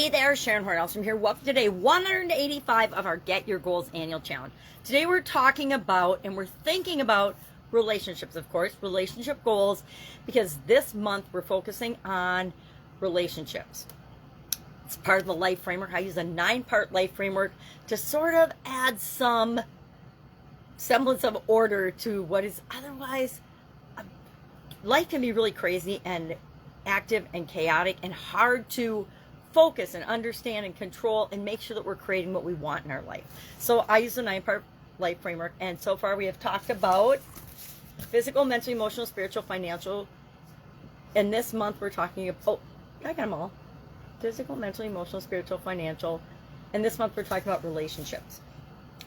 Hey there, Sharon Horne-Ellstrom here. Welcome to day 185 of our Get Your Goals annual challenge. Today we're talking about, and we're thinking about relationships, of course, relationship goals, because this month we're focusing on relationships. It's part of the life framework. I use a 9-part life framework to sort of add some semblance of order to what is otherwise, life can be really crazy and active and chaotic and hard to focus and understand and control and make sure that we're creating what we want in our life. So I use the 9-part life framework, and so far we have talked about physical, mental, emotional, spiritual, financial, and this month we're talking about, I got them all. Physical, mental, emotional, spiritual, financial, and this month we're talking about relationships.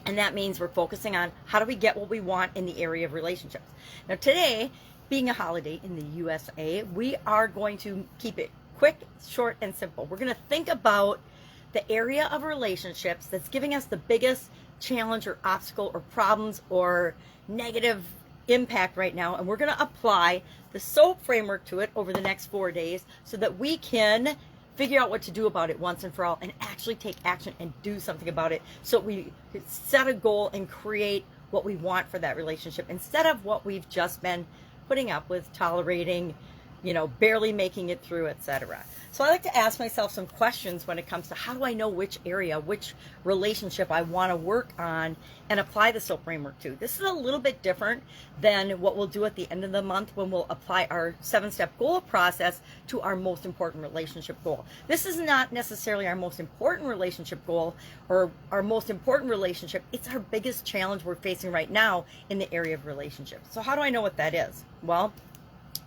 And that means we're focusing on how do we get what we want in the area of relationships. Now today, being a holiday in the USA, we are going to keep it quick, short, and simple. We're going to think about the area of relationships that's giving us the biggest challenge or obstacle or problems or negative impact right now, and we're going to apply the SOAP framework to it over the next 4 days so that we can figure out what to do about it once and for all and actually take action and do something about it, so we set a goal and create what we want for that relationship instead of what we've just been putting up with, tolerating, barely making it through, etc. So I like to ask myself some questions when it comes to how do I know which area, which relationship I want to work on and apply the SOAP framework to. This is a little bit different than what we'll do at the end of the month when we'll apply our 7-step goal process to our most important relationship goal. This is not necessarily our most important relationship goal or our most important relationship. It's our biggest challenge we're facing right now in the area of relationships. So how do I know what that is? Well,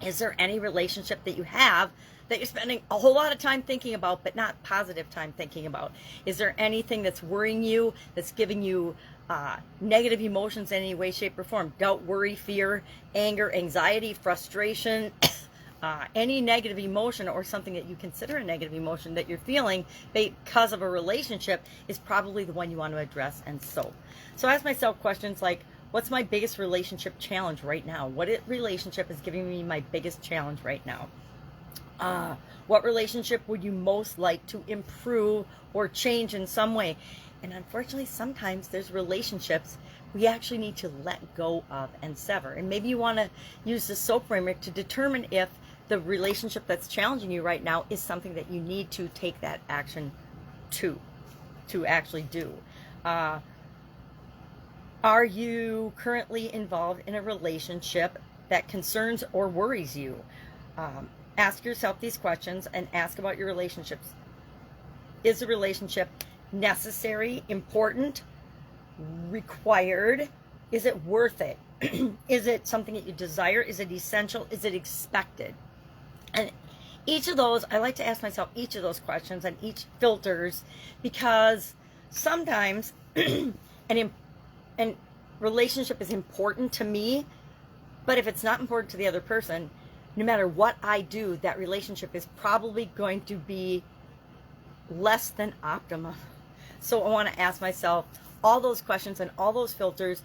is there any relationship that you have that you're spending a whole lot of time thinking about, but not positive time thinking about? Is there anything that's worrying you, that's giving you negative emotions in any way, shape, or form? Doubt, worry, fear, anger, anxiety, frustration, any negative emotion or something that you consider a negative emotion that you're feeling because of a relationship is probably the one you want to address and SOAP. So I ask myself questions like, what's my biggest relationship challenge right now? What relationship is giving me my biggest challenge right now? What relationship would you most like to improve or change in some way? And unfortunately, sometimes there's relationships we actually need to let go of and sever. And maybe you want to use the SOAP framework to determine if the relationship that's challenging you right now is something that you need to take that action to actually do. Are you currently involved in a relationship that concerns or worries you? Ask yourself these questions and ask about your relationships. Is the relationship necessary, important, required? Is it worth it? Is it something that you desire? Is it essential? Is it expected? And each of those, I like to ask myself each of those questions and each filters, because sometimes and relationship is important to me, but if it's not important to the other person, no matter what I do, that relationship is probably going to be less than optimum. So I want to ask myself all those questions and all those filters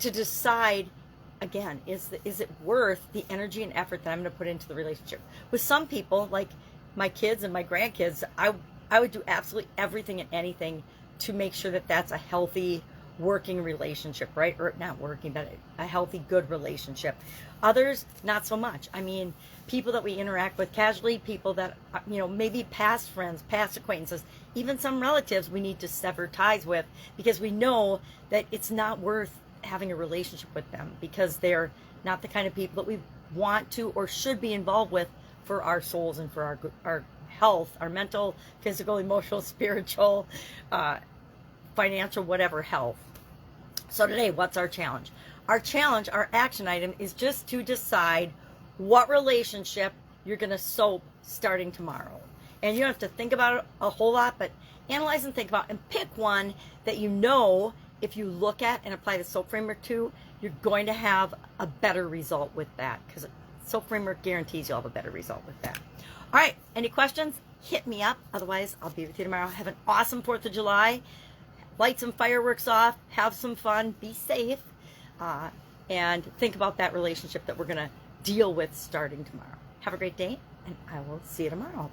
to decide, again, is it worth the energy and effort that I'm going to put into the relationship? With some people, like my kids and my grandkids, I would do absolutely everything and anything to make sure that that's a healthy working relationship, right? Or not working, but a healthy, good relationship. Others, not so much. I mean, people that we interact with casually, people that, maybe past friends, past acquaintances, even some relatives we need to sever ties with because we know that it's not worth having a relationship with them because they're not the kind of people that we want to or should be involved with for our souls and for our health, our mental, physical, emotional, spiritual, financial, whatever health. So today, what's our challenge? Our challenge, our action item, is just to decide what relationship you're going to SOAP starting tomorrow. And you don't have to think about it a whole lot, but analyze and think about and pick one that if you look at and apply the SOAP framework to, you're going to have a better result with that, because SOAP framework guarantees you'll have a better result with that. All right, any questions? Hit me up. Otherwise, I'll be with you tomorrow. Have an awesome 4th of July. Light some fireworks off, have some fun, be safe, and think about that relationship that we're going to deal with starting tomorrow. Have a great day, and I will see you tomorrow.